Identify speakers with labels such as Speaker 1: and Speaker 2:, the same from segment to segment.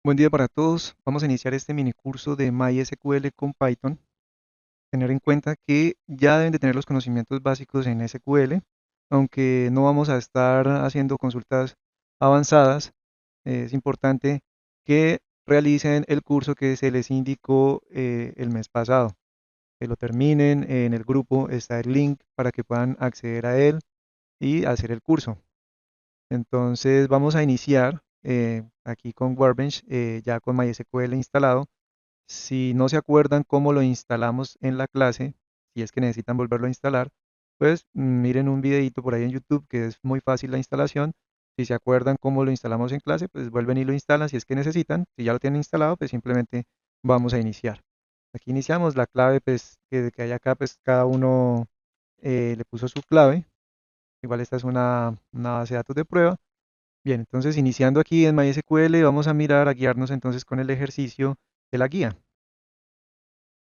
Speaker 1: Buen día para todos. Vamos a iniciar este mini curso de MySQL con Python. Tener en cuenta que ya deben de tener los conocimientos básicos en SQL, aunque no vamos a estar haciendo consultas avanzadas. Es importante que realicen el curso que se les indicó el mes pasado, que lo terminen. En el grupo está el link para que puedan acceder a él y hacer el curso. Entonces vamos a iniciar aquí con Workbench, ya con MySQL instalado. Si no se acuerdan cómo lo instalamos en la clase, si es que necesitan volverlo a instalar, pues miren un videito por ahí en YouTube que es muy fácil la instalación. Si se acuerdan cómo lo instalamos en clase, pues vuelven y lo instalan si es que necesitan. Si ya lo tienen instalado, pues simplemente vamos a iniciar. Aquí iniciamos la clave, pues que hay acá, pues cada uno le puso su clave. Igual esta es una base de datos de prueba. Bien, entonces iniciando aquí en MySQL, vamos a mirar, a guiarnos entonces con el ejercicio de la guía.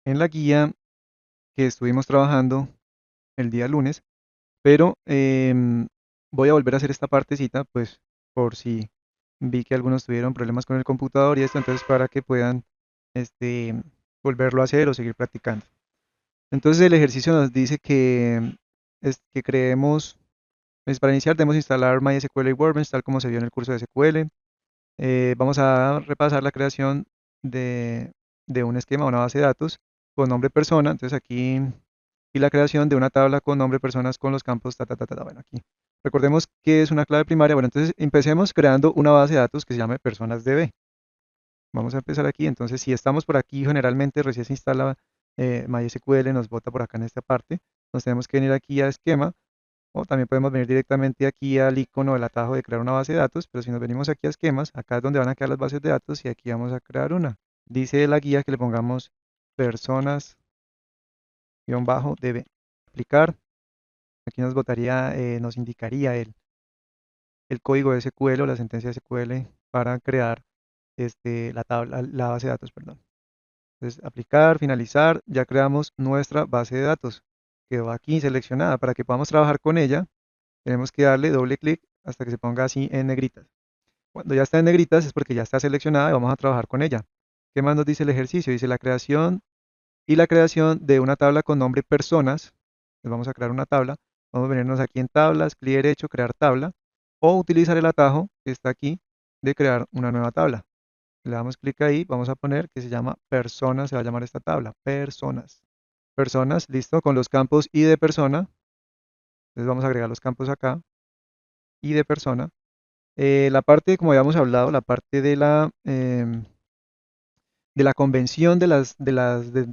Speaker 1: En la guía que estuvimos trabajando el día lunes, pero voy a volver a hacer esta partecita, pues por si vi que algunos tuvieron problemas con el computador y esto, entonces para que puedan este, volverlo a hacer o seguir practicando. Entonces el ejercicio nos dice que creemos, pues para iniciar debemos instalar MySQL y Workbench tal como se vio en el curso de SQL. Vamos a repasar la creación de, de un esquema, una base de datos con nombre persona. Entonces aquí y la creación de una tabla con nombre personas con los campos ta. Bueno, aquí recordemos que es una clave primaria. Bueno, entonces empecemos creando una base de datos que se llame personasDB. Vamos a empezar aquí. Entonces, si estamos por aquí, generalmente recién se instala MySQL, nos bota por acá en esta parte. Nos tenemos que venir aquí a esquema o también podemos venir directamente aquí al icono del atajo de crear una base de datos, pero si nos venimos aquí a esquemas, acá es donde van a quedar las bases de datos y aquí vamos a crear una. Dice la guía que le pongamos personas-db. Aplicar. Aquí nos botaría, nos indicaría el código SQL o la sentencia SQL para crear la tabla, la base de datos, perdón. Entonces, aplicar, finalizar, ya creamos nuestra base de datos. Quedó aquí seleccionada. Para que podamos trabajar con ella, tenemos que darle doble clic hasta que se ponga así en negritas. Cuando ya está en negritas es porque ya está seleccionada y vamos a trabajar con ella. ¿Qué más nos dice el ejercicio? Dice la creación de una tabla con nombre personas. Entonces vamos a crear una tabla. Vamos a venirnos aquí en tablas, clic derecho, crear tabla. O utilizar el atajo que está aquí de crear una nueva tabla. Le damos clic ahí, vamos a poner que se llama personas, se va a llamar esta tabla, personas. Personas, listo, con los campos y de persona. Entonces vamos a agregar los campos acá y de persona. La parte, como habíamos hablado, la parte de la convención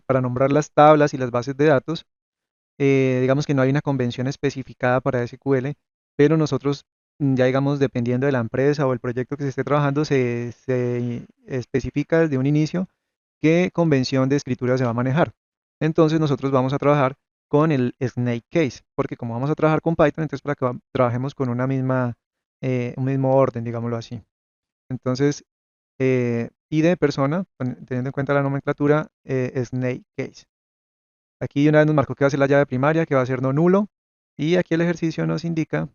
Speaker 1: para nombrar las tablas y las bases de datos, digamos que no hay una convención especificada para SQL, pero nosotros, ya digamos, dependiendo de la empresa o el proyecto que se esté trabajando, se especifica desde un inicio qué convención de escritura se va a manejar. Entonces nosotros vamos a trabajar con el Snake Case, porque como vamos a trabajar con Python, entonces para que trabajemos con un mismo orden, digámoslo así. Entonces, ID de persona, teniendo en cuenta la nomenclatura, Snake Case. Aquí de una vez nos marcó que va a ser la llave primaria, que va a ser no nulo. Y aquí el ejercicio nos indica,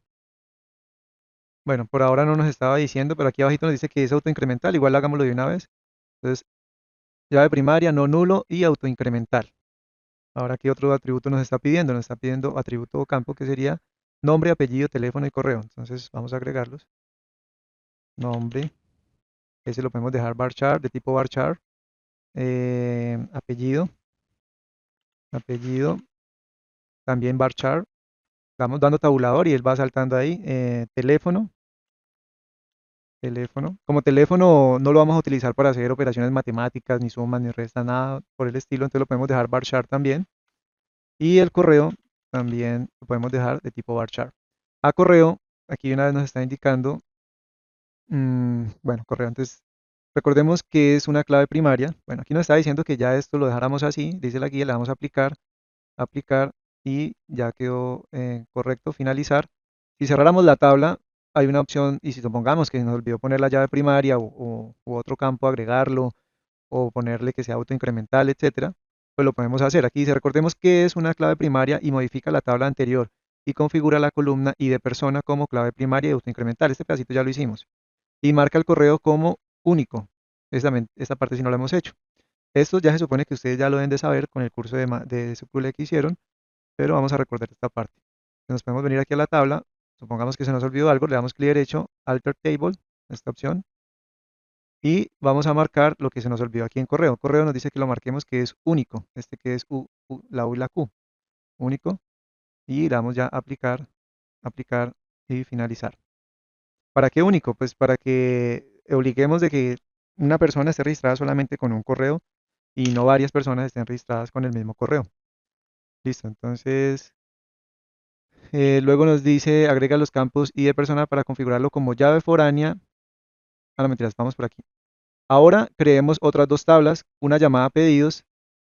Speaker 1: bueno, por ahora no nos estaba diciendo, pero aquí abajito nos dice que es autoincremental. Igual hagámoslo de una vez. Entonces, llave primaria, no nulo y autoincremental. Ahora, ¿qué otro atributo nos está pidiendo? Nos está pidiendo atributo o campo que sería nombre, apellido, teléfono y correo. Entonces, vamos a agregarlos. Nombre, ese lo podemos dejar varchar, de tipo varchar. Apellido, apellido, también varchar. Vamos dando tabulador y él va saltando ahí. Teléfono, teléfono. Como teléfono no lo vamos a utilizar para hacer operaciones matemáticas, ni sumas, ni restas, nada por el estilo. Entonces lo podemos dejar varchar también. Y el correo también lo podemos dejar de tipo varchar. A correo, aquí una vez nos está indicando, bueno, correo, entonces recordemos que es una clave primaria. Bueno, aquí nos está diciendo que ya esto lo dejáramos así, dice la guía, le damos a aplicar, aplicar y ya quedó correcto, finalizar. Si cerráramos la tabla, hay una opción, y si supongamos que nos olvidó poner la llave primaria u otro campo, agregarlo o ponerle que sea autoincremental, etcétera, pues lo podemos hacer. Aquí dice, recordemos que es una clave primaria y modifica la tabla anterior y configura la columna y de persona como clave primaria y autoincremental. Este pedacito ya lo hicimos. Y marca el correo como único. Esta parte sí no la hemos hecho. Esto ya se supone que ustedes ya lo deben de saber con el curso de SQL que hicieron, pero vamos a recordar esta parte. Nos podemos venir aquí a la tabla, supongamos que se nos olvidó algo, le damos clic derecho, Alter Table, esta opción, y vamos a marcar lo que se nos olvidó aquí en correo. Correo nos dice que lo marquemos que es único, este que es la U y la Q, único, y le damos ya aplicar, aplicar y finalizar. ¿Para qué único? Pues para que obliguemos de que una persona esté registrada solamente con un correo y no varias personas estén registradas con el mismo correo. Listo, entonces luego nos dice agrega los campos ID de persona para configurarlo como llave foránea. Ah, no, mentiras, vamos por aquí. Ahora creemos otras dos tablas, una llamada pedidos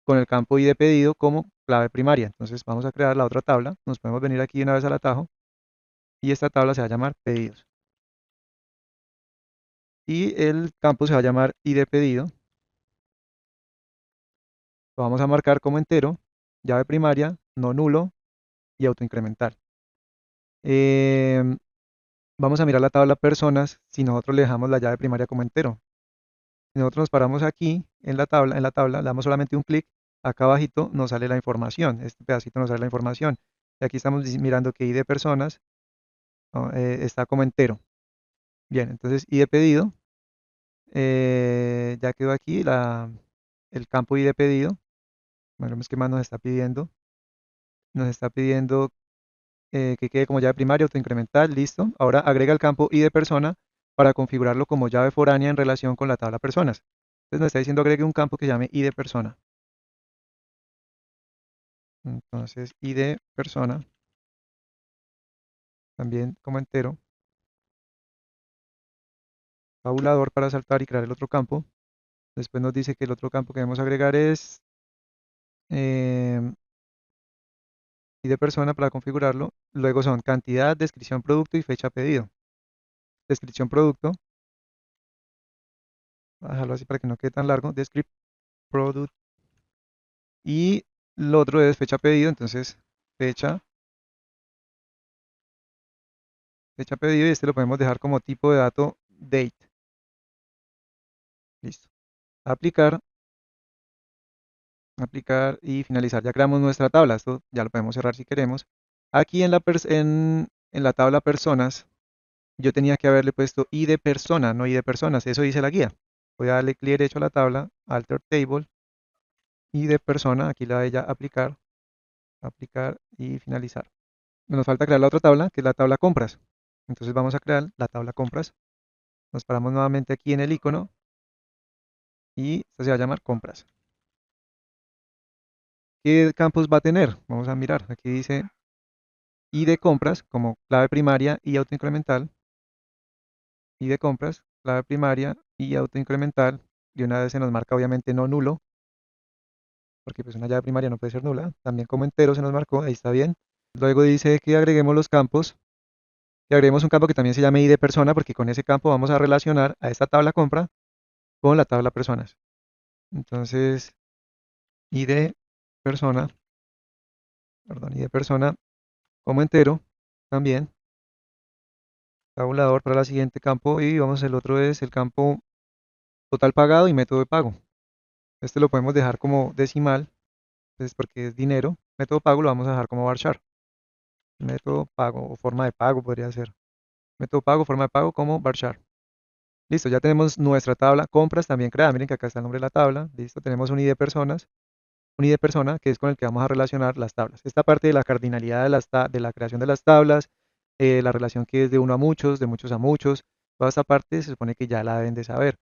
Speaker 1: con el campo ID de pedido como clave primaria. Entonces vamos a crear la otra tabla, nos podemos venir aquí una vez al atajo y esta tabla se va a llamar pedidos. Y el campo se va a llamar ID de pedido. Lo vamos a marcar como entero, llave primaria, no nulo y autoincremental. Em, Vamos a mirar la tabla personas si nosotros le dejamos la llave primaria como entero. Si nosotros nos paramos aquí en la tabla, le damos solamente un clic, acá abajito nos sale la información, este pedacito nos sale la información. Y aquí estamos mirando que ID personas está como entero. Bien, entonces ID pedido, ya quedó aquí el campo ID pedido. Veremos qué más nos está pidiendo. Nos está pidiendo que quede como llave primaria, autoincremental, listo. Ahora agrega el campo ID persona para configurarlo como llave foránea en relación con la tabla personas. Entonces nos está diciendo agregue un campo que llame ID persona. Entonces ID persona, también como entero, tabulador para saltar y crear el otro campo. Después nos dice que el otro campo que debemos agregar es eh, ID persona para configurarlo. Luego son cantidad, descripción producto y fecha pedido. Descripción producto, voy a dejarlo así para que no quede tan largo. Descript product. Y lo otro es fecha pedido, entonces fecha, fecha pedido y este lo podemos dejar como tipo de dato date. Listo. Aplicar, aplicar y finalizar. Ya creamos nuestra tabla. Esto ya lo podemos cerrar si queremos. Aquí en la tabla personas, yo tenía que haberle puesto ID de persona, no ID de personas. Eso dice la guía. Voy a darle clic derecho a la tabla, Alter Table, ID de persona. Aquí la de ella aplicar, aplicar y finalizar. Nos falta crear la otra tabla, que es la tabla compras. Entonces vamos a crear la tabla compras. Nos paramos nuevamente aquí en el icono y esto se va a llamar compras. ¿Qué campos va a tener? Vamos a mirar. Aquí dice ID compras como clave primaria y autoincremental. ID compras, clave primaria y autoincremental. De una vez se nos marca obviamente no nulo, porque pues una llave primaria no puede ser nula. También como entero se nos marcó, ahí está bien. Luego dice que agreguemos los campos. Y agreguemos un campo que también se llame ID persona, porque con ese campo vamos a relacionar a esta tabla compra con la tabla personas. Entonces, ID persona, perdón, ID persona como entero también, tabulador para el siguiente campo y vamos, el otro es el campo total pagado y método de pago. Este lo podemos dejar como decimal, pues porque es dinero. Método pago lo vamos a dejar como varchar. Método pago o forma de pago podría ser. Método pago, forma de pago como varchar. Listo, ya tenemos nuestra tabla compras también creada. Miren que acá está el nombre de la tabla. Listo, tenemos un ID personas, un ID persona que es con el que vamos a relacionar las tablas. Esta parte de la cardinalidad de la creación de las tablas, la relación que es de uno a muchos, de muchos a muchos, toda esta parte se supone que ya la deben de saber.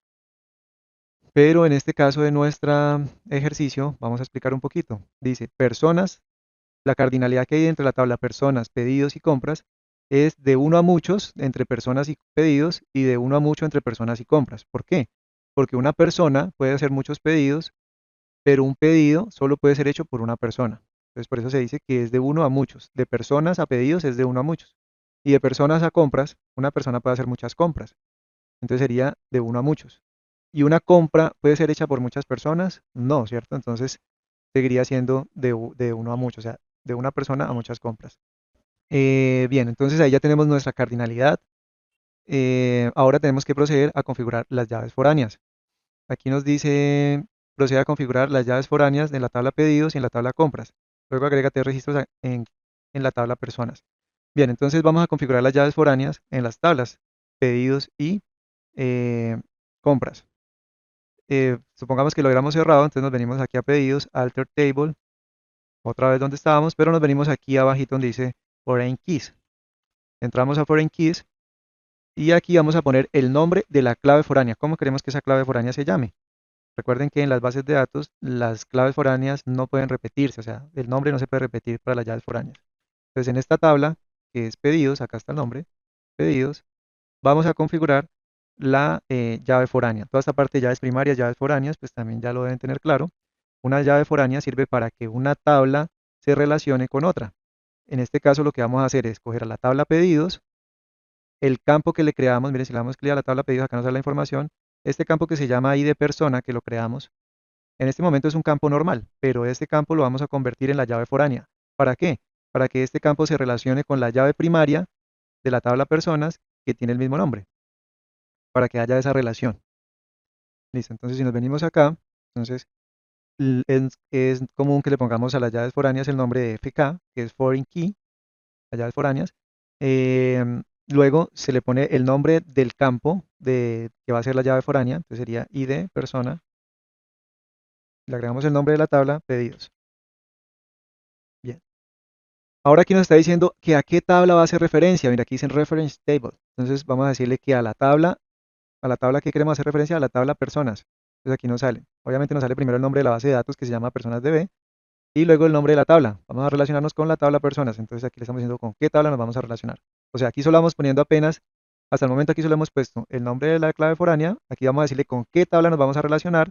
Speaker 1: Pero en este caso de nuestro ejercicio vamos a explicar un poquito. Dice personas, la cardinalidad que hay entre la tabla personas, pedidos y compras es de uno a muchos entre personas y pedidos y de uno a mucho entre personas y compras. ¿Por qué? Porque una persona puede hacer muchos pedidos, pero un pedido solo puede ser hecho por una persona. Entonces por eso se dice que es de uno a muchos. De personas a pedidos es de uno a muchos. Y de personas a compras, una persona puede hacer muchas compras. Entonces sería de uno a muchos. ¿Y una compra puede ser hecha por muchas personas? No, ¿cierto? Entonces seguiría siendo de uno a muchos, o sea, de una persona a muchas compras. Bien, entonces ahí ya tenemos nuestra cardinalidad. Ahora tenemos que proceder a configurar las llaves foráneas. Aquí nos dice, procede a configurar las llaves foráneas de la tabla pedidos y en la tabla compras. Luego agrégate registros en la tabla personas. Bien, entonces vamos a configurar las llaves foráneas en las tablas pedidos y eh, compras. Supongamos que lo hubiéramos cerrado, entonces nos venimos aquí a pedidos, alter table, otra vez donde estábamos, pero nos venimos aquí abajito donde dice foreign keys. Entramos a foreign keys y aquí vamos a poner el nombre de la clave foránea. ¿Cómo queremos que esa clave foránea se llame? Recuerden que en las bases de datos las claves foráneas no pueden repetirse, o sea, el nombre no se puede repetir para las llaves foráneas. Entonces en esta tabla, que es pedidos, acá está el nombre, pedidos, vamos a configurar la llave foránea. Toda esta parte de llaves primarias, llaves foráneas, pues también ya lo deben tener claro. Una llave foránea sirve para que una tabla se relacione con otra. En este caso lo que vamos a hacer es coger a la tabla pedidos, el campo que le creamos, miren, si le damos clic a la tabla pedidos, acá nos da la información, este campo que se llama ID persona, que lo creamos, en este momento es un campo normal, pero este campo lo vamos a convertir en la llave foránea. ¿Para qué? Para que este campo se relacione con la llave primaria de la tabla personas que tiene el mismo nombre, para que haya esa relación. Listo, entonces si nos venimos acá, entonces es común que le pongamos a las llaves foráneas el nombre de FK, que es Foreign Key, las llaves foráneas. Luego se le pone el nombre del campo que va a ser la llave foránea, entonces sería ID persona. Le agregamos el nombre de la tabla, pedidos. Bien. Ahora aquí nos está diciendo que a qué tabla va a hacer referencia. Mira, aquí dicen reference table. Entonces vamos a decirle que a la tabla que queremos hacer referencia, a la tabla personas. Entonces aquí nos sale. Obviamente nos sale primero el nombre de la base de datos que se llama personasDB y luego el nombre de la tabla. Vamos a relacionarnos con la tabla personas. Entonces aquí le estamos diciendo con qué tabla nos vamos a relacionar. O sea, aquí solo vamos poniendo apenas, hasta el momento aquí solo hemos puesto el nombre de la clave foránea. Aquí vamos a decirle con qué tabla nos vamos a relacionar.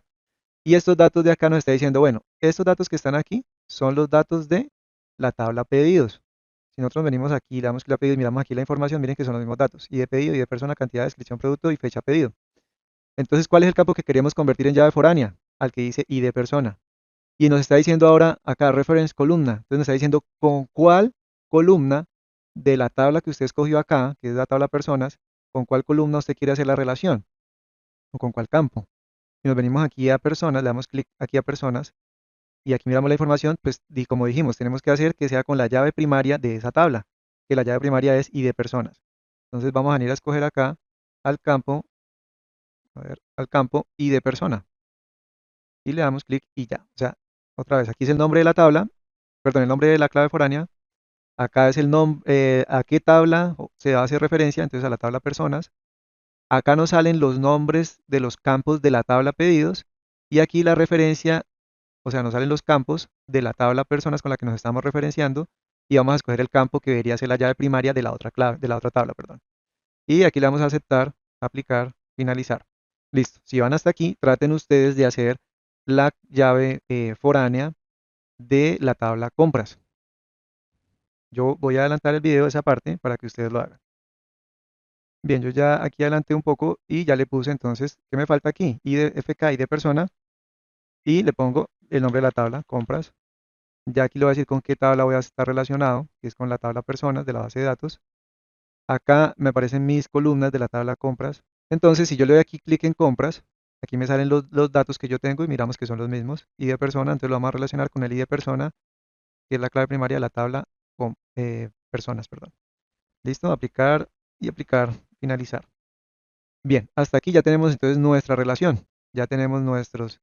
Speaker 1: Y estos datos de acá nos está diciendo, bueno, estos datos que están aquí son los datos de la tabla pedidos. Si nosotros venimos aquí, le damos clic a pedidos, miramos aquí la información, miren que son los mismos datos. ID pedido, ID persona, cantidad, descripción, producto y fecha pedido. Entonces, ¿cuál es el campo que queremos convertir en llave foránea? Al que dice ID persona. Y nos está diciendo ahora acá, reference columna. Entonces nos está diciendo con cuál columna de la tabla que usted escogió acá, que es la tabla personas, con cuál columna usted quiere hacer la relación o con cuál campo. Y nos venimos aquí a personas, le damos clic aquí a personas y aquí miramos la información, pues como dijimos, tenemos que hacer que sea con la llave primaria de esa tabla, que la llave primaria es ID personas. Entonces vamos a venir a escoger acá al campo, a ver, al campo ID persona y le damos clic y ya. O sea, otra vez, aquí es el nombre de la tabla, perdón, el nombre de la clave foránea. Acá es el nombre, a qué tabla se hace referencia, entonces a la tabla personas. Acá nos salen los nombres de los campos de la tabla pedidos y aquí la referencia, o sea, nos salen los campos de la tabla personas con la que nos estamos referenciando y vamos a escoger el campo que debería ser la llave primaria de la otra clave, de la otra tabla, perdón. Y aquí le vamos a aceptar, aplicar, finalizar. Listo. Si van hasta aquí, traten ustedes de hacer la llave foránea de la tabla compras. Yo voy a adelantar el video de esa parte para que ustedes lo hagan. Bien, yo ya aquí adelanté un poco y ya le puse entonces, ¿qué me falta aquí? ID, FK, ID persona y le pongo el nombre de la tabla, compras. Ya aquí le voy a decir con qué tabla voy a estar relacionado, que es con la tabla personas de la base de datos. Acá me aparecen mis columnas de la tabla compras. Entonces, si yo le doy aquí clic en compras, aquí me salen los datos que yo tengo y miramos que son los mismos. ID persona, entonces lo vamos a relacionar con el ID persona, que es la clave primaria de la tabla con personas, perdón. Listo, aplicar y aplicar, finalizar. Bien, hasta aquí ya tenemos entonces nuestra relación. Ya tenemos nuestros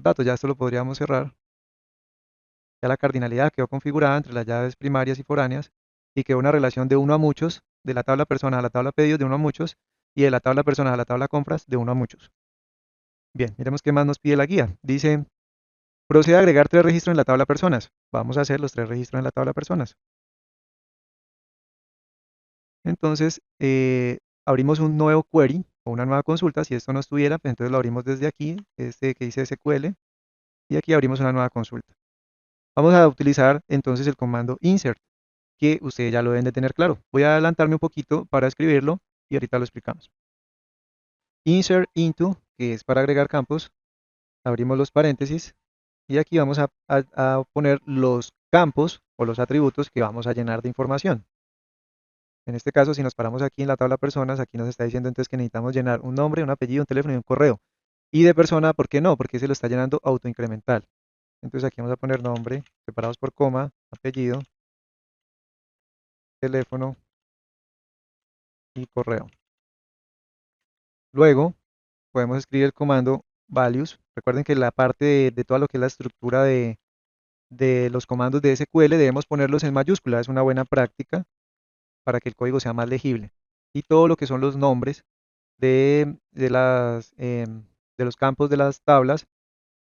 Speaker 1: datos, ya esto lo podríamos cerrar. Ya la cardinalidad quedó configurada entre las llaves primarias y foráneas y quedó una relación de uno a muchos, de la tabla personas a la tabla pedidos de uno a muchos y de la tabla personas a la tabla compras de uno a muchos. Bien, miremos qué más nos pide la guía. Dice, procede a agregar 3 registros en la tabla personas. Vamos a hacer los 3 registros en la tabla personas. Entonces, abrimos un nuevo query o una nueva consulta. Si esto no estuviera, pues entonces lo abrimos desde aquí, este que dice SQL, y aquí abrimos una nueva consulta. Vamos a utilizar entonces el comando insert, que ustedes ya lo deben de tener claro. Voy a adelantarme un poquito para escribirlo y ahorita lo explicamos. Insert into, que es para agregar campos, abrimos los paréntesis y aquí vamos a poner los campos o los atributos que vamos a llenar de información. En este caso, si nos paramos aquí en la tabla personas, aquí nos está diciendo entonces que necesitamos llenar un nombre, un apellido, un teléfono y un correo. Y de persona, ¿por qué no? Porque se lo está llenando autoincremental. Entonces aquí vamos a poner nombre, separados por coma, apellido, teléfono y correo. Luego podemos escribir el comando values. Recuerden que la parte de todo lo que es la estructura de los comandos de SQL debemos ponerlos en mayúscula. Es una buena práctica para que el código sea más legible. Y todo lo que son los nombres de los campos de las tablas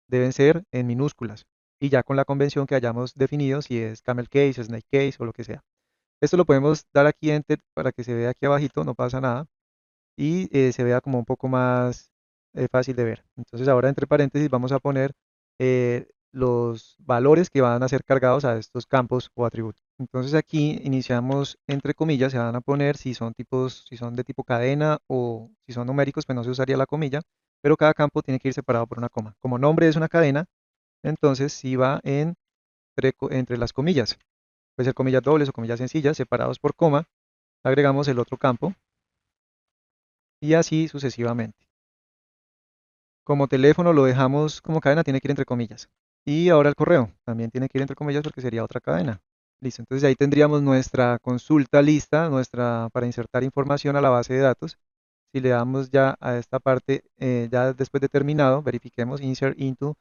Speaker 1: deben ser en minúsculas. Y ya con la convención que hayamos definido, si es camel case, snake case o lo que sea. Esto lo podemos dar aquí enter para que se vea aquí abajito, no pasa nada. Y se vea como un poco más fácil de ver. Entonces ahora entre paréntesis vamos a poner los valores que van a ser cargados a estos campos o atributos. Entonces aquí iniciamos entre comillas, se van a poner si son tipos, si son de tipo cadena o si son numéricos, pues no se usaría la comilla, pero cada campo tiene que ir separado por una coma. Como nombre es una cadena, entonces sí va entre las comillas. Puede ser comillas dobles o comillas sencillas, separados por coma, agregamos el otro campo y así sucesivamente. Como teléfono lo dejamos como cadena, tiene que ir entre comillas. Y ahora el correo también tiene que ir entre comillas porque sería otra cadena. Listo, entonces ahí tendríamos nuestra consulta lista, para insertar información a la base de datos. Si le damos ya a esta parte, ya después de terminado, verifiquemos insert into,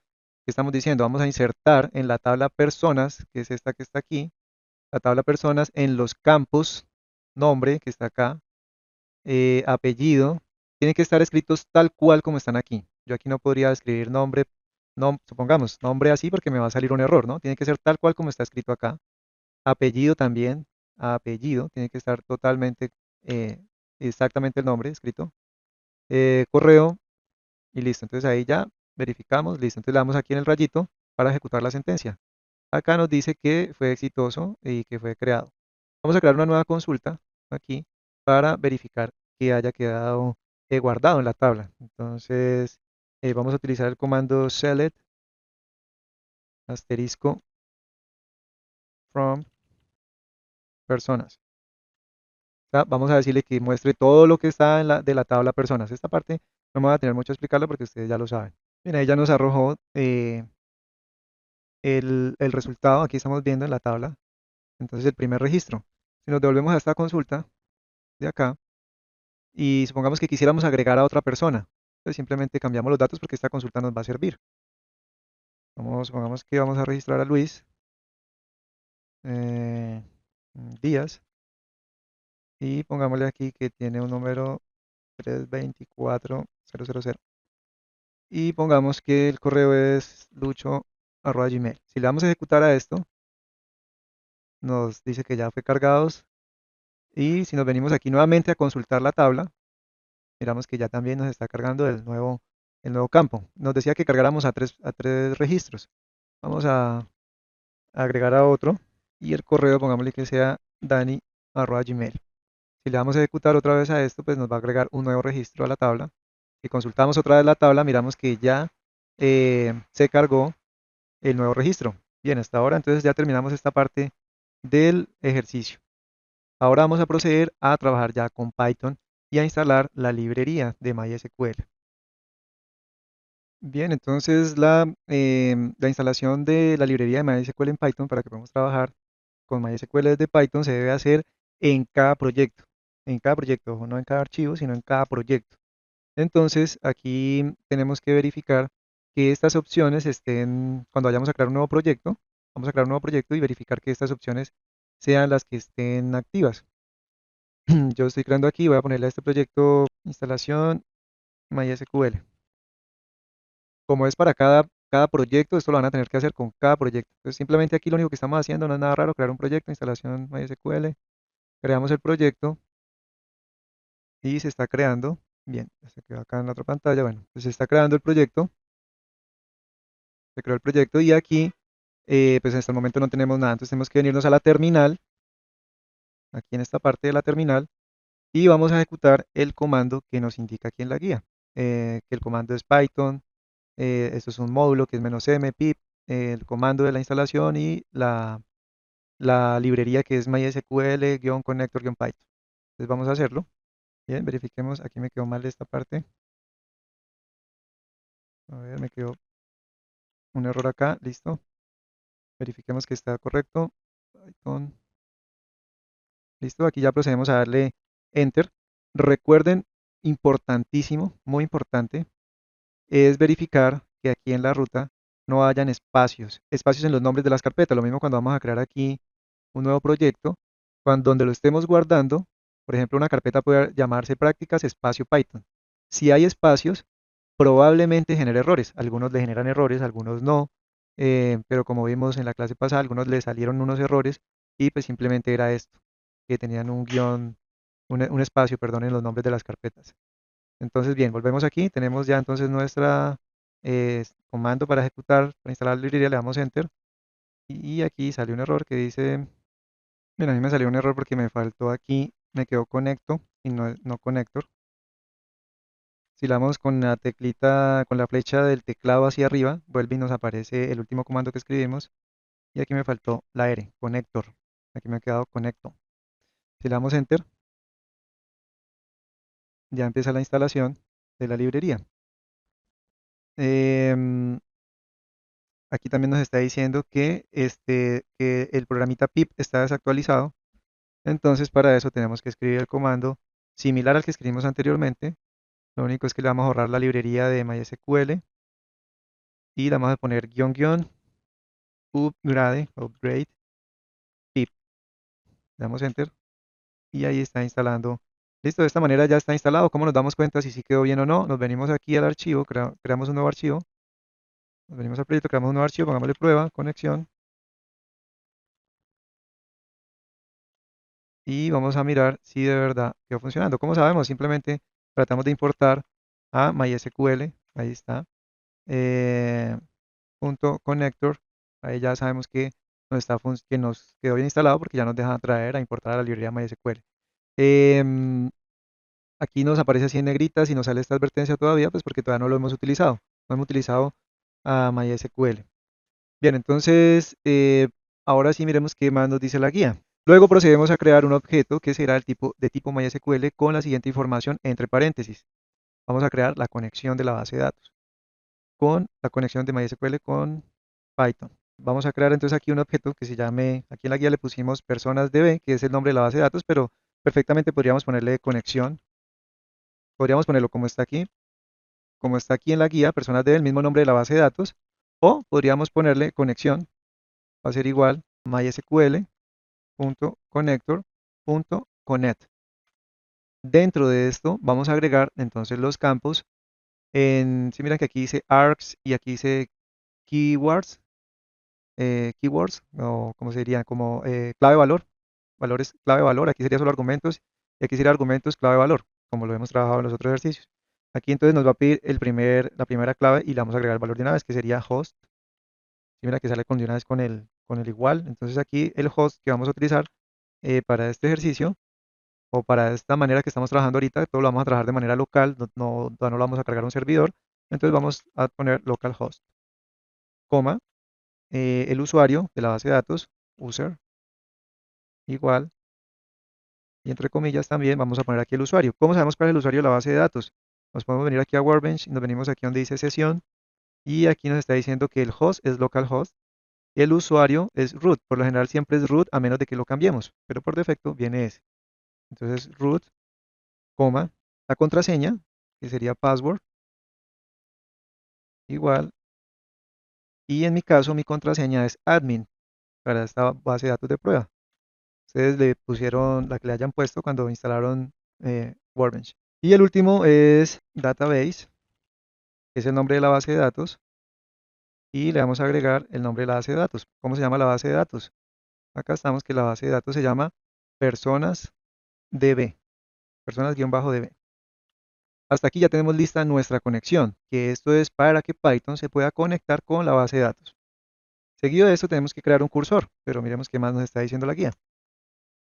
Speaker 1: ¿qué estamos diciendo? Vamos a insertar en la tabla personas, que es esta que está aquí, la tabla personas en los campos, nombre, que está acá, apellido, tienen que estar escritos tal cual como están aquí. Yo aquí no podría escribir nombre, no, supongamos, nombre así porque me va a salir un error, ¿no? Tiene que ser tal cual como está escrito acá. Apellido también, apellido, tiene que estar totalmente, exactamente el nombre escrito. Correo y listo. Entonces ahí ya verificamos, listo. Entonces le damos aquí en el rayito para ejecutar la sentencia. Acá nos dice que fue exitoso y que fue creado. Vamos a crear una nueva consulta aquí para verificar que haya quedado guardado en la tabla. Entonces, vamos a utilizar el comando select asterisco from personas. Vamos a decirle que muestre todo lo que está de la tabla personas. Esta parte no me voy a tener mucho que explicarlo porque ustedes ya lo saben. Bien, ahí ya nos arrojó el resultado. Aquí estamos viendo en la tabla. Entonces, el primer registro. Si nos devolvemos a esta consulta de acá, y supongamos que quisiéramos agregar a otra persona. Entonces simplemente cambiamos los datos porque esta consulta nos va a servir. Supongamos que vamos a registrar a Luis eh, Díaz y pongámosle aquí que tiene un número 324000 y pongamos que el correo es lucho@gmail. Si le damos a ejecutar a esto, nos dice que ya fue cargados y si nos venimos aquí nuevamente a consultar la tabla, miramos que ya también nos está cargando el nuevo campo. Nos decía que cargáramos a tres registros. Vamos a agregar a otro y el correo pongámosle que sea dani@gmail. Si le damos a ejecutar otra vez a esto, pues nos va a agregar un nuevo registro a la tabla. Si consultamos otra vez la tabla, miramos que ya se cargó el nuevo registro. Bien, hasta ahora entonces ya terminamos esta parte del ejercicio. Ahora vamos a proceder a trabajar ya con Python y a instalar la librería de MySQL. Bien, entonces la instalación de la librería de MySQL en Python para que podamos trabajar con MySQL desde Python se debe hacer en cada proyecto. En cada proyecto, ojo, no en cada archivo, sino en cada proyecto. Entonces, aquí tenemos que verificar que estas opciones estén, cuando vayamos a crear un nuevo proyecto, vamos a crear un nuevo proyecto y verificar que estas opciones sean las que estén activas. Yo estoy creando aquí, voy a ponerle a este proyecto instalación MySQL. Como es para cada proyecto, esto lo van a tener que hacer con cada proyecto. Entonces, simplemente aquí lo único que estamos haciendo no es nada raro, crear un proyecto, instalación MySQL, creamos el proyecto y se está creando. Bien, se quedó acá en la otra pantalla. Bueno, pues se está creando el proyecto, se creó el proyecto y aquí, pues hasta el momento no tenemos nada. Entonces tenemos que venirnos a la terminal, aquí en esta parte de la terminal, y vamos a ejecutar el comando que nos indica aquí en la guía. Que el comando es Python, esto es un módulo que es "-m pip", el comando de la instalación y la librería que es MySQL-connector-python. Entonces vamos a hacerlo. Bien, verifiquemos, aquí me quedó mal esta parte. A ver, me quedó un error acá, listo. Verifiquemos que está correcto. Python, listo, aquí ya procedemos a darle Enter. Recuerden, importantísimo, muy importante, es verificar que aquí en la ruta no hayan espacios, espacios en los nombres de las carpetas. Lo mismo cuando vamos a crear aquí un nuevo proyecto, cuando donde lo estemos guardando, por ejemplo, una carpeta puede llamarse prácticas espacio Python. Si hay espacios, probablemente genere errores. Algunos le generan errores, algunos no, pero como vimos en la clase pasada, algunos le salieron unos errores y pues simplemente era esto, que tenían un guión, un espacio, perdón, en los nombres de las carpetas. Entonces, bien, volvemos aquí, tenemos ya entonces nuestra comando para ejecutar, para instalar la librería, le damos Enter y aquí salió un error que dice, mira, a mí me salió un error porque me faltó aquí, me quedó conecto y no connector. Si le damos con la teclita, con la flecha del teclado hacia arriba, vuelve y nos aparece el último comando que escribimos. Y aquí me faltó la R, connector. Aquí me ha quedado conecto. Si le damos Enter, ya empieza la instalación de la librería. Em, Aquí también nos está diciendo que el programita pip está desactualizado. Entonces para eso tenemos que escribir el comando similar al que escribimos anteriormente. Lo único es que le vamos a ahorrar la librería de MySQL y le vamos a poner guión guión upgrade pip. Le damos enter y ahí está instalando. Listo, de esta manera ya está instalado. ¿Cómo nos damos cuenta si sí quedó bien o no? Nos venimos aquí al archivo, creamos un nuevo archivo. Nos venimos al proyecto, creamos un nuevo archivo, pongámosle prueba, conexión y vamos a mirar si de verdad quedó funcionando. ¿Cómo sabemos? Simplemente tratamos de importar a MySQL, ahí está, eh, punto connector, ahí ya sabemos que que nos quedó bien instalado porque ya nos deja traer a importar a la librería MySQL. Em, Aquí nos aparece así en negritas y nos sale esta advertencia todavía, pues porque todavía no lo hemos utilizado. No hemos utilizado a MySQL. Bien, entonces, ahora sí miremos qué más nos dice la guía. Luego procedemos a crear un objeto que será el tipo de tipo MySQL con la siguiente información entre paréntesis. Vamos a crear la conexión de la base de datos con la conexión de MySQL con Python. Vamos a crear entonces aquí un objeto que se llame, aquí en la guía le pusimos personas DB, que es el nombre de la base de datos, pero perfectamente podríamos ponerle conexión. Podríamos ponerlo como está aquí en la guía, personas DB, el mismo nombre de la base de datos, o podríamos ponerle conexión, va a ser igual mysql.connector.connect. Dentro de esto vamos a agregar entonces los campos si miran que aquí dice args y aquí dice keywords, keywords, o como se diría, como clave valor, valores clave valor, aquí sería solo argumentos, y aquí sería argumentos clave valor, como lo hemos trabajado en los otros ejercicios. Aquí entonces nos va a pedir la primera clave y le vamos a agregar el valor de una vez, que sería host. Si mira que sale con de una vez con el igual, entonces aquí el host que vamos a utilizar para este ejercicio, o para esta manera que estamos trabajando ahorita, todo lo vamos a trabajar de manera local, no lo vamos a cargar a un servidor, entonces vamos a poner localhost, coma, el usuario de la base de datos, user, igual, y entre comillas también vamos a poner aquí el usuario. ¿Cómo sabemos cuál es el usuario de la base de datos? Nos podemos venir aquí a Workbench y nos venimos aquí donde dice sesión y aquí nos está diciendo que el host es localhost y el usuario es root. Por lo general siempre es root a menos de que lo cambiemos, pero por defecto viene ese. Entonces root, coma, la contraseña, que sería password, igual, y en mi caso mi contraseña es admin para esta base de datos de prueba. Ustedes le pusieron la que le hayan puesto cuando instalaron Workbench. Y el último es database, que es el nombre de la base de datos, y le vamos a agregar el nombre de la base de datos. ¿Cómo se llama la base de datos? Acá estamos que la base de datos se llama personas DB, personas-DB. Hasta aquí ya tenemos lista nuestra conexión, que esto es para que Python se pueda conectar con la base de datos. Seguido de esto tenemos que crear un cursor, pero miremos qué más nos está diciendo la guía.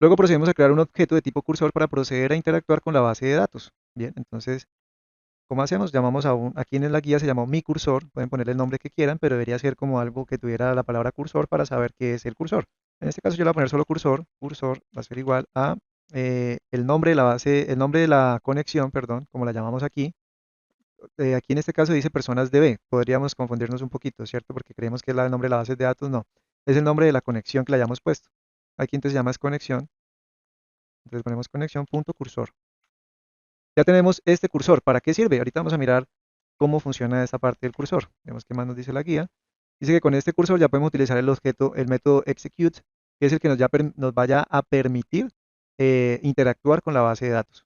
Speaker 1: Luego procedemos a crear un objeto de tipo cursor para proceder a interactuar con la base de datos. Bien, entonces, ¿cómo hacemos? Llamamos aquí en la guía se llamó mi cursor, pueden ponerle el nombre que quieran, pero debería ser como algo que tuviera la palabra cursor para saber qué es el cursor. En este caso yo le voy a poner solo cursor, cursor va a ser igual a el nombre de la base, el nombre de la conexión, perdón, como la llamamos aquí, aquí en este caso dice personas DB, podríamos confundirnos un poquito, ¿cierto? Porque creemos que es el nombre de la base de datos, no, es el nombre de la conexión que le hayamos puesto. Aquí entonces se llama es conexión, entonces ponemos conexión.cursor. Ya tenemos este cursor, ¿para qué sirve? Ahorita vamos a mirar cómo funciona esta parte del cursor. Vemos qué más nos dice la guía. Dice que con este cursor ya podemos utilizar el objeto, el método execute, que es el que nos vaya a permitir interactuar con la base de datos.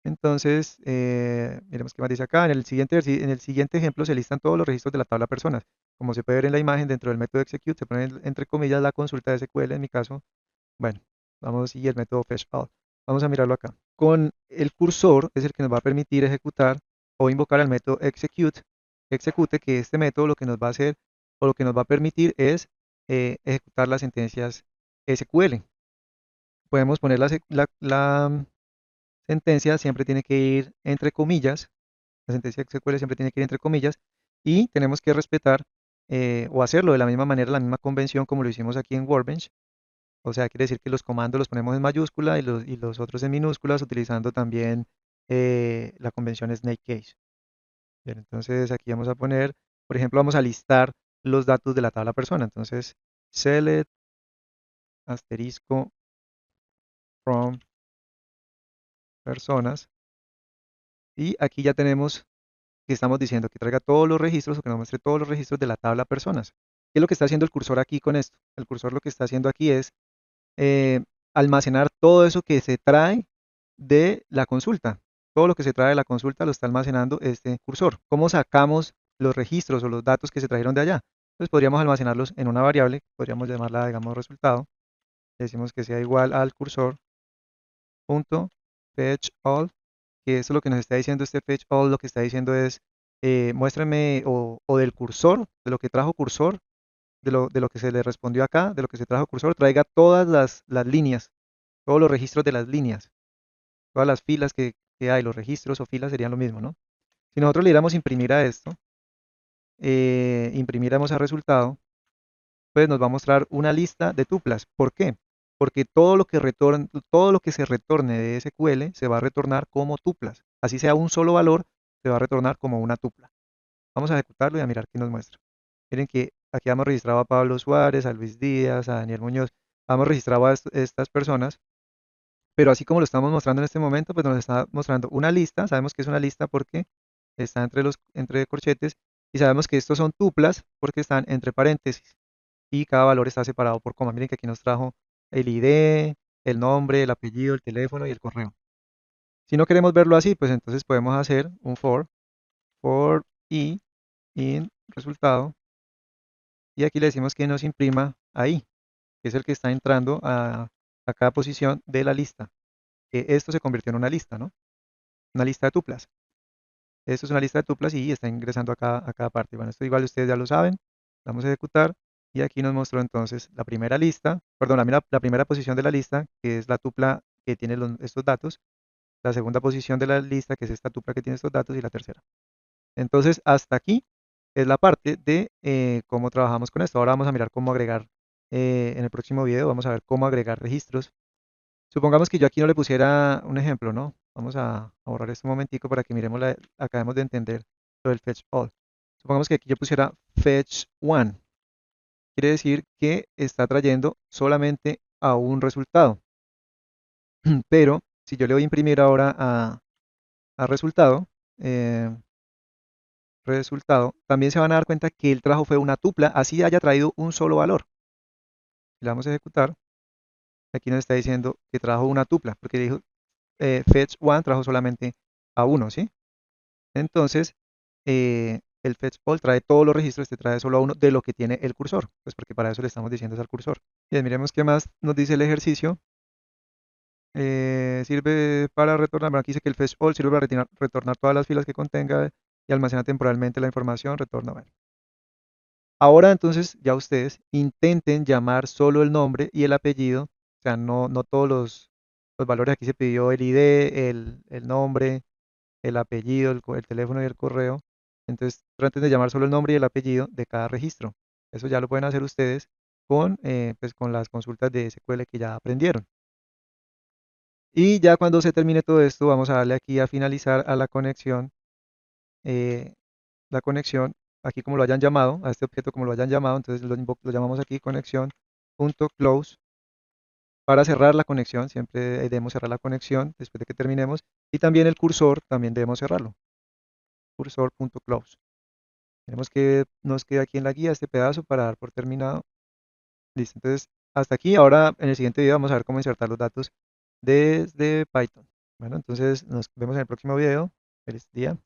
Speaker 1: Entonces, miremos qué más dice acá. En el siguiente ejemplo se listan todos los registros de la tabla personas. Como se puede ver en la imagen, dentro del método execute se pone entre comillas la consulta de SQL en mi caso. Bueno, vamos y el método fetch all. Vamos a mirarlo acá. Con el cursor es el que nos va a permitir ejecutar o invocar al método execute, que este método lo que nos va a hacer o lo que nos va a permitir es ejecutar las sentencias SQL. Podemos poner la sentencia siempre tiene que ir entre comillas, la sentencia SQL siempre tiene que ir entre comillas y tenemos que respetar o hacerlo de la misma manera, la misma convención como lo hicimos aquí en Workbench. O sea, quiere decir que los comandos los ponemos en mayúscula y los otros en minúsculas utilizando también la convención snake case. Bien, entonces aquí vamos a poner, por ejemplo, vamos a listar los datos de la tabla persona. Entonces, select asterisco from personas. Y aquí ya tenemos que estamos diciendo que traiga todos los registros o que nos muestre todos los registros de la tabla personas. ¿Qué es lo que está haciendo el cursor aquí con esto? El cursor lo que está haciendo aquí es eh, almacenar todo eso que se trae de la consulta. Todo lo que se trae de la consulta lo está almacenando este cursor. ¿Cómo sacamos los registros o los datos que se trajeron de allá? Pues podríamos almacenarlos en una variable, podríamos llamarla, digamos, resultado. Decimos que sea igual al cursor.fetch all, que eso es lo que nos está diciendo este fetch all, lo que está diciendo es muéstrame o del cursor, de lo que trajo cursor, de lo que se le respondió acá, de lo que se trajo cursor, traiga todas las líneas, todos los registros de las líneas, todas las filas que hay, los registros o filas serían lo mismo, ¿no? Si nosotros le diéramos imprimir a esto, imprimiéramos a resultado, pues nos va a mostrar una lista de tuplas. ¿Por qué? Porque todo lo que se retorne de SQL se va a retornar como tuplas. Así sea un solo valor, se va a retornar como una tupla. Vamos a ejecutarlo y a mirar qué nos muestra. Miren que aquí hemos registrado a Pablo Suárez, a Luis Díaz, a Daniel Muñoz. Hemos registrado a estas personas, pero así como lo estamos mostrando en este momento, pues nos está mostrando una lista. Sabemos que es una lista porque está entre corchetes y sabemos que estos son tuplas porque están entre paréntesis y cada valor está separado por coma. Miren que aquí nos trajo el ID, el nombre, el apellido, el teléfono y el correo. Si no queremos verlo así, pues entonces podemos hacer un for i in resultado, y aquí le decimos que nos imprima ahí, que es el que está entrando a cada posición de la lista. Esto se convirtió en una lista, ¿no? Una lista de tuplas. Esto es una lista de tuplas y está ingresando a cada parte. Bueno, esto igual ustedes ya lo saben. Vamos a ejecutar y aquí nos mostró entonces la primera lista, perdón, la primera posición de la lista, que es la tupla que tiene estos datos, la segunda posición de la lista, que es esta tupla que tiene estos datos, y la tercera. Entonces, hasta aquí es la parte de cómo trabajamos con esto. Ahora vamos a mirar cómo agregar, en el próximo video, vamos a ver cómo agregar registros. Supongamos que yo aquí no le pusiera un ejemplo, ¿no? Vamos a borrar este momentico para que miremos, acabemos de entender lo del fetch all. Supongamos que aquí yo pusiera fetch one. Quiere decir que está trayendo solamente a un resultado. Pero si yo le voy a imprimir ahora a resultado, eh, también se van a dar cuenta que el trajo fue una tupla, así haya traído un solo valor. Le vamos a ejecutar. Aquí nos está diciendo que trajo una tupla, porque dijo fetch one trajo solamente a uno, ¿sí? Entonces, el fetch all trae todos los registros, te trae solo a uno de lo que tiene el cursor, pues porque para eso le estamos diciendo es al cursor. Bien, miremos qué más nos dice el ejercicio. Sirve para retornar, bueno, aquí dice que el fetch all sirve para retornar todas las filas que contenga y almacena temporalmente la información, retorna, bueno. Ahora entonces ya ustedes intenten llamar solo el nombre y el apellido, o sea, no todos los valores. Aquí se pidió el ID, el nombre, el apellido, el teléfono y el correo. Entonces traten de llamar solo el nombre y el apellido de cada registro. Eso ya lo pueden hacer ustedes pues, con las consultas de SQL que ya aprendieron. Y ya cuando se termine todo esto, vamos a darle aquí a finalizar a la conexión eh, la conexión, aquí como lo hayan llamado, a este objeto como lo hayan llamado, entonces lo llamamos aquí conexión.close para cerrar la conexión, siempre debemos cerrar la conexión después de que terminemos, y también el cursor también debemos cerrarlo, cursor.close. Tenemos que nos queda aquí en la guía este pedazo para dar por terminado. Listo, entonces hasta aquí. Ahora en el siguiente video vamos a ver cómo insertar los datos desde Python. Bueno, entonces nos vemos en el próximo video. Feliz día.